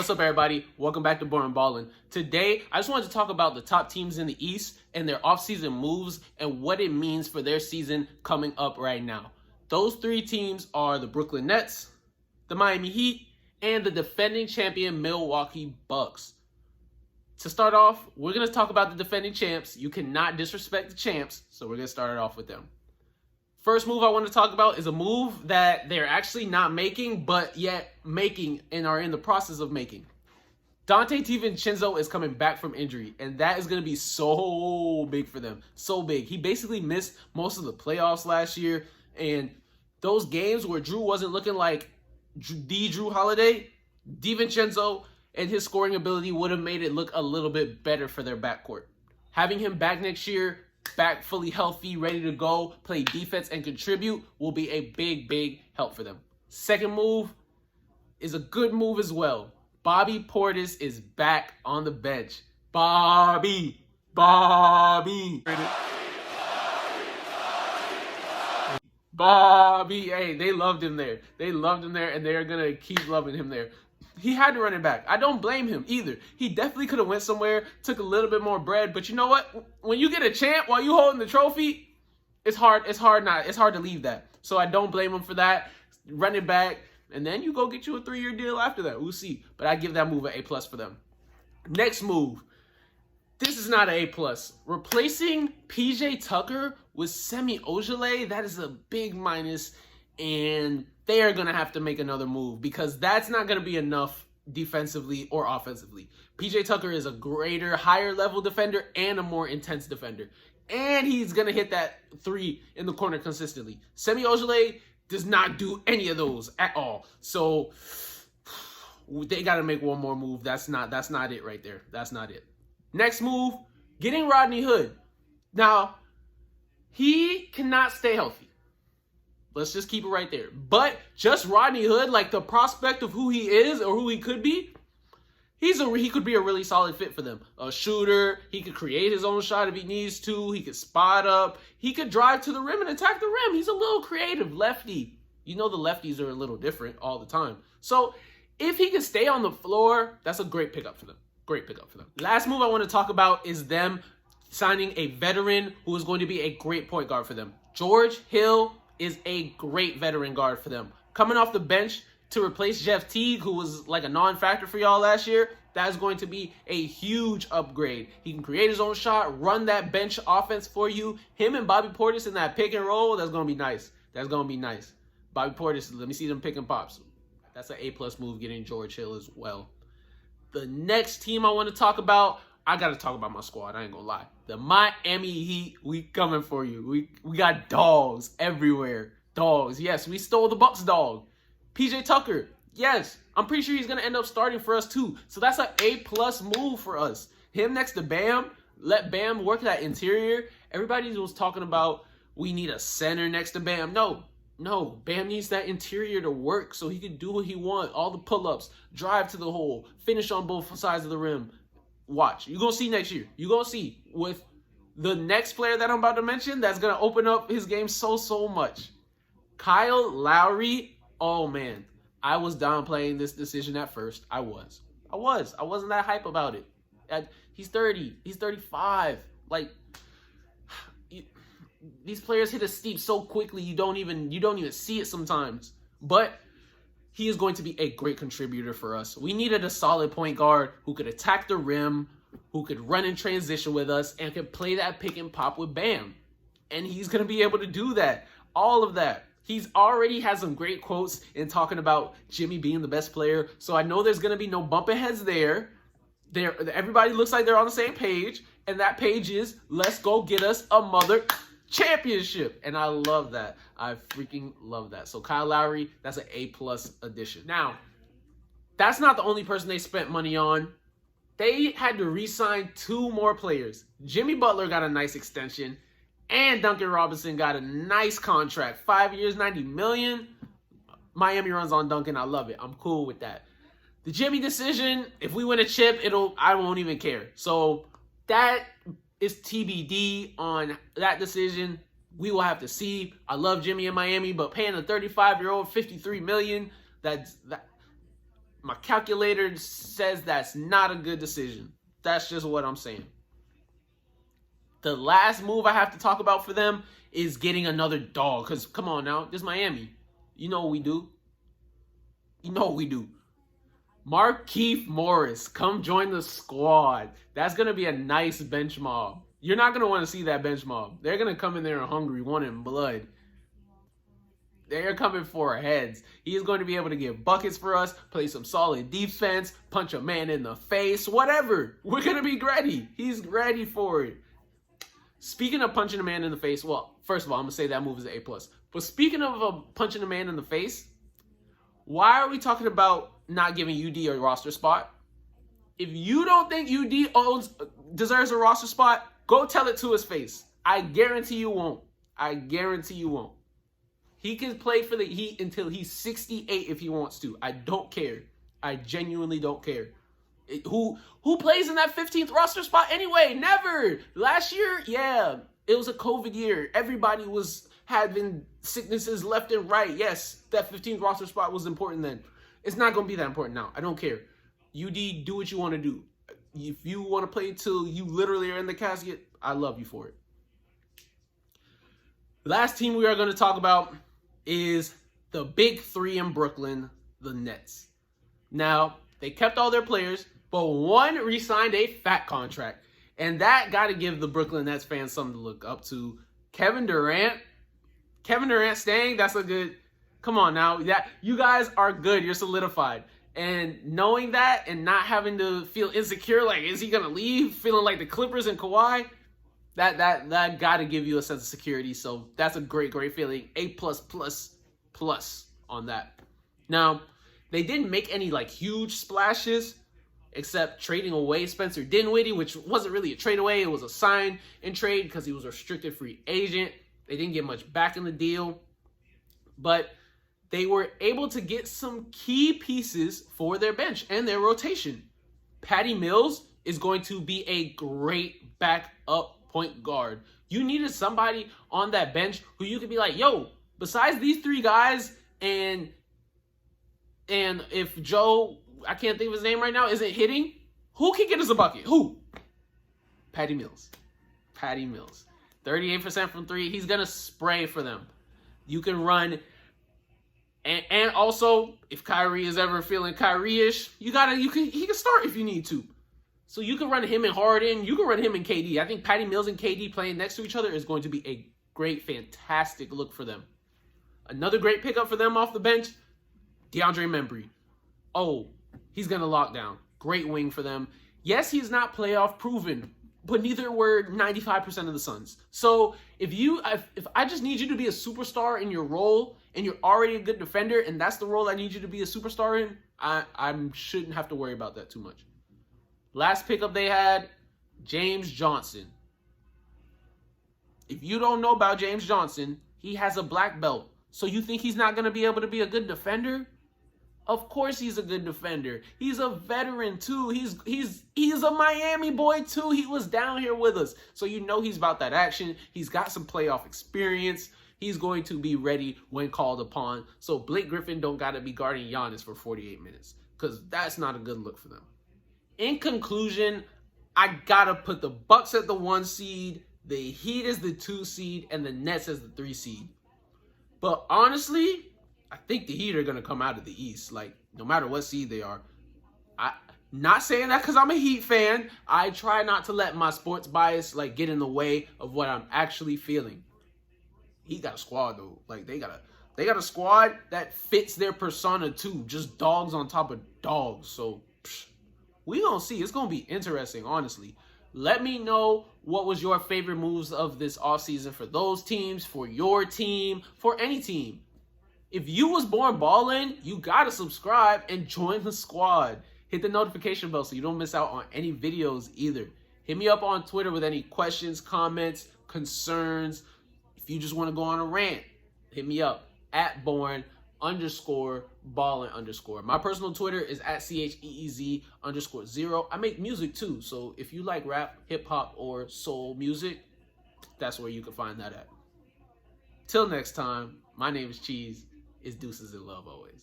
What's up, everybody? Welcome back to Born Ballin'. Today, I just wanted to talk about the top teams in the East and their offseason moves and what it means for their season coming up right now. Those three teams are the Brooklyn Nets, the Miami Heat, and the defending champion Milwaukee Bucks. To start off, we're going to talk about the defending champs. You cannot disrespect the champs, so we're going to start it off with them. First move I want to talk about is a move that they're actually not making, but yet making and are in the process of making. Donte DiVincenzo is coming back from injury, and that is going to be so big for them. So big. He basically missed most of the playoffs last year, and those games where Drew wasn't looking like the Drew Holiday, DiVincenzo and his scoring ability would have made it look a little bit better for their backcourt. Having him back next year, back fully healthy, ready to go, play defense and contribute will be a big help for them. Second move is a good move as well. Bobby Portis is back on the bench. Bobby. Hey, they loved him there. And they're going to keep loving him there. He had to run it back. I don't blame him either. He definitely could have went somewhere, took a little bit more bread. But you know what? When you get a champ while you holding the trophy, it's hard to leave that. So I don't blame him for that. Run it back, and then you go get you a 3-year deal after that. We'll see. But I give that move an A+ for them. Next move. This is not an A+. Replacing PJ Tucker with Semi Ojeleye, that is a big minus. And they are going to have to make another move because that's not going to be enough defensively or offensively. PJ Tucker is a greater, higher level defender and a more intense defender. And he's going to hit that three in the corner consistently. Semi Ojeleye does not do any of those at all. So they got to make one more move. That's not it right there. That's not it. Next move, getting Rodney Hood. Now, he cannot stay healthy. Let's just keep it right there. But just Rodney Hood, like the prospect of who he is or who he could be, he could be a really solid fit for them. A shooter, he could create his own shot if he needs to. He could spot up. He could drive to the rim and attack the rim. He's a little creative lefty. You know the lefties are a little different all the time. So if he can stay on the floor, that's a great pickup for them. Last move I want to talk about is them signing a veteran who is going to be a great point guard for them. George Hill is a great veteran guard for them. Coming off the bench to replace Jeff Teague, who was like a non-factor for y'all last year, that is going to be a huge upgrade. He can create his own shot, run that bench offense for you. Him and Bobby Portis in that pick and roll, that's going to be nice. Bobby Portis, let me see them pick and pops. That's an A+ move getting George Hill as well. The next team I want to talk about, I got to talk about my squad. I ain't going to lie. The Miami Heat, we coming for you. We got dogs everywhere. Dogs. Yes, we stole the Bucks dog. PJ Tucker. Yes, I'm pretty sure he's going to end up starting for us too. So that's an A+ move for us. Him next to Bam. Let Bam work that interior. Everybody was talking about we need a center next to Bam. No, Bam needs that interior to work so he can do what he wants. All the pull-ups, drive to the hole, finish on both sides of the rim. Watch. You're going to see next year. You're going to see with the next player that I'm about to mention that's going to open up his game so much. Kyle Lowry. Oh, man. I was downplaying this decision at first. I wasn't that hype about it. He's 30. He's 35. Like, these players hit a steep so quickly you don't even see it sometimes. But he is going to be a great contributor for us. We needed a solid point guard who could attack the rim, who could run in transition with us, and could play that pick and pop with Bam. And he's going to be able to do that. All of that. He's already had some great quotes in talking about Jimmy being the best player. So I know there's going to be no bumping heads there. Everybody looks like they're on the same page. And that page is, let's go get us a mother championship. And I love that. I freaking love that. So Kyle Lowry, that's an A+ addition. Now, that's not the only person they spent money on. They had to re-sign 2 more players. Jimmy Butler got a nice extension, and Duncan Robinson got a nice contract. 5 years, $90 million. Miami runs on Duncan. I love it. I'm cool with that. The Jimmy decision, if we win a chip, I won't even care. So that is TBD on that decision. We will have to see. I love Jimmy in Miami, but paying a 35-year-old $53 million, My calculator says that's not a good decision. That's just what I'm saying. The last move I have to talk about for them is getting another dog. Because, come on now, this is Miami. You know what we do. You know what we do. Markieff Morris, come join the squad. That's going to be a nice bench mob. You're not going to want to see that bench mob. They're going to come in there hungry, wanting blood. They're coming for our heads. He is going to be able to get buckets for us, play some solid defense, punch a man in the face, whatever. We're going to be ready. He's ready for it. Speaking of punching a man in the face, well, first of all, I'm going to say that move is an A+. But speaking of punching a man in the face, why are we talking about not giving UD a roster spot? If you don't think UD deserves a roster spot, go tell it to his face. I guarantee you won't. I guarantee you won't. He can play for the Heat until he's 68 if he wants to. I don't care. I genuinely don't care. Who plays in that 15th roster spot anyway? Never. Last year, yeah, it was a COVID year. Everybody was having sicknesses left and right. Yes, that 15th roster spot was important then. It's not going to be that important now. I don't care. UD, do what you want to do. If you want to play till you literally are in the casket, I love you for it. Last team we are going to talk about is the big three in Brooklyn, the Nets. Now, they kept all their players, but one re-signed a fat contract. And that got to give the Brooklyn Nets fans something to look up to. Kevin Durant staying, that's a good... Come on now. You guys are good. You're solidified. And knowing that and not having to feel insecure, like, is he going to leave? Feeling like the Clippers and Kawhi, that got to give you a sense of security. So that's a great, great feeling. A+++ on that. Now, they didn't make any, like, huge splashes except trading away Spencer Dinwiddie, which wasn't really a trade away. It was a sign and trade because he was a restricted free agent. They didn't get much back in the deal. But they were able to get some key pieces for their bench and their rotation. Patty Mills is going to be a great backup point guard. You needed somebody on that bench who you could be like, yo, besides these three guys and if Joe, I can't think of his name right now, isn't hitting, who can get us a bucket? Who? Patty Mills. Patty Mills. 38% from three. He's going to spray for them. You can run... And also, if Kyrie is ever feeling Kyrie-ish, he can start if you need to. So you can run him and Harden. You can run him and KD. I think Patty Mills and KD playing next to each other is going to be a great, fantastic look for them. Another great pickup for them off the bench, DeAndre Membry. Oh, he's going to lock down. Great wing for them. Yes, he's not playoff proven, but neither were 95% of the Suns. So if I just need you to be a superstar in your role, and you're already a good defender, and that's the role I need you to be a superstar in, I shouldn't have to worry about that too much. Last pickup they had, James Johnson. If you don't know about James Johnson, he has a black belt. So you think he's not going to be able to be a good defender? Of course he's a good defender. He's a veteran too. He's a Miami boy too. He was down here with us. So you know he's about that action. He's got some playoff experience. He's going to be ready when called upon. So Blake Griffin don't got to be guarding Giannis for 48 minutes because that's not a good look for them. In conclusion, I got to put the Bucks at the 1 seed, the Heat as the 2 seed, and the Nets as the 3 seed. But honestly, I think the Heat are going to come out of the East, like no matter what seed they are. I'm not saying that because I'm a Heat fan. I try not to let my sports bias like get in the way of what I'm actually feeling. He got a squad though. Like they got a squad that fits their persona too. Just dogs on top of dogs. So we gonna see. It's gonna be interesting, honestly. Let me know what was your favorite moves of this offseason for those teams, for your team, for any team. If you was born ballin', you gotta subscribe and join the squad. Hit the notification bell so you don't miss out on any videos either. Hit me up on Twitter with any questions, comments, concerns. If you just want to go on a rant, hit me up at born_ballin_. My personal Twitter is at CHEEZ_0. I make music too, so if you like rap, hip hop, or soul music, that's where you can find that at. Till next time, my name is Cheese. It's deuces and love always.